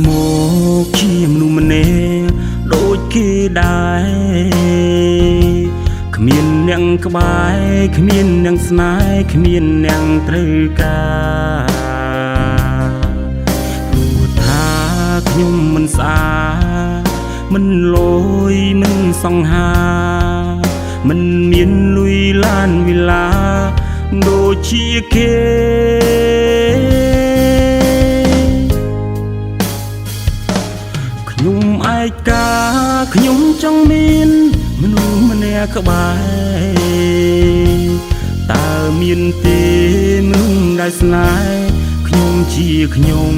មកជាមនុស្សម្នាក់ដូចគេដែរគ្មានអ្នកក្បែរគ្មានអ្នកស្នេហ៍គ្មានអ្នកត្រូវការព្រោះថាខ្ញុំមិនស្អាតមិនលយមិនសង្ហាមិនមានលុយឡានវិឡាដូចជាគេខ្ញុំឯកាខ្ញុំចង់មានមនុស្សម្នាក់ក្បែរតើមានទេមនុស្សដែលស្នេហ៍ខ្ញុំជាខ្ញុំ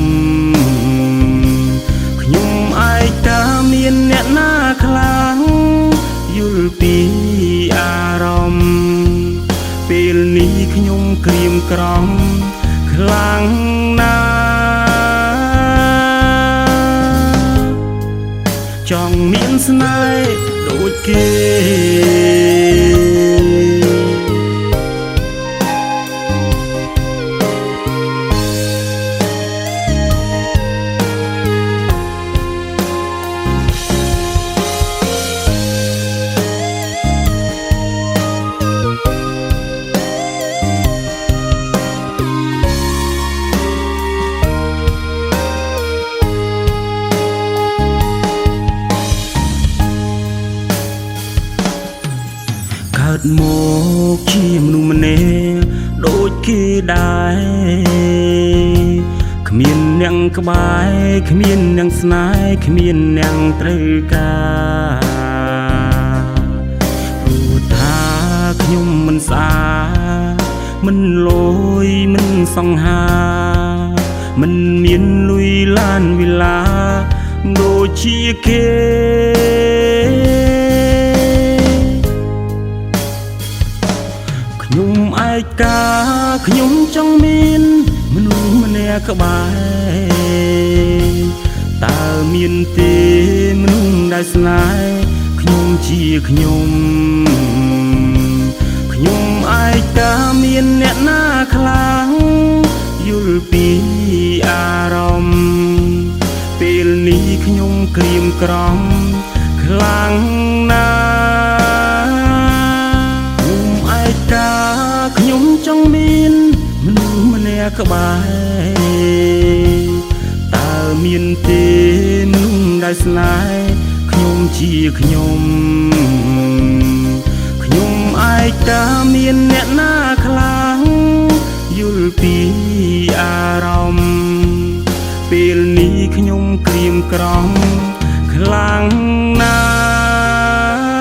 ឯកាមានអ្នកណាខ្លាំងយល់ពីអារម្មណ៍ពេលនេះខ្ញុំក្រៀមក្រំខ្លាំងណាស់ចង់មានស្នេហ៍ដូចគេមកជាមនុស្សម្នាក់ដូចគេដែរគ្មានអ្នកក្បែរគ្មានអ្នកស្នេហ៍គ្មានអ្នកត្រូវការព្រោះថាខ្ញុំមិនស្អាតមិនលយមិនសង្ហាមិនមានលុយឡានវិឡាដូចជាគេខ្ញុំឯកាខ្ញុំចង់មានមនុស្សម្នាក់ក្បែរតើមានទេមនុស្សដែលស្នេហ៍ខ្ញុំជាខ្ញុំឯកាមានអ្នកណាខ្លាំងយល់ពីអារម្មណ៍ពេលនេះខ្ញុំក្រៀមក្រំខ្លាំងណាខ្ញុំចង់មានមនុស្សម្នាក់ក្បែរតើមានទេមនុស្សដែលស្នេហ៍ខ្ញុំជាខ្ញុំឯកាមានអ្នកណាខ្លាំងយល់ពីអារម្មណ៍ពេលនេះខ្ញុំក្រៀមក្រំខ្លាំងណាស់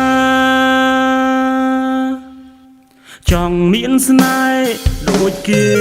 ចង់មានស្នេហ៍ដូចគេ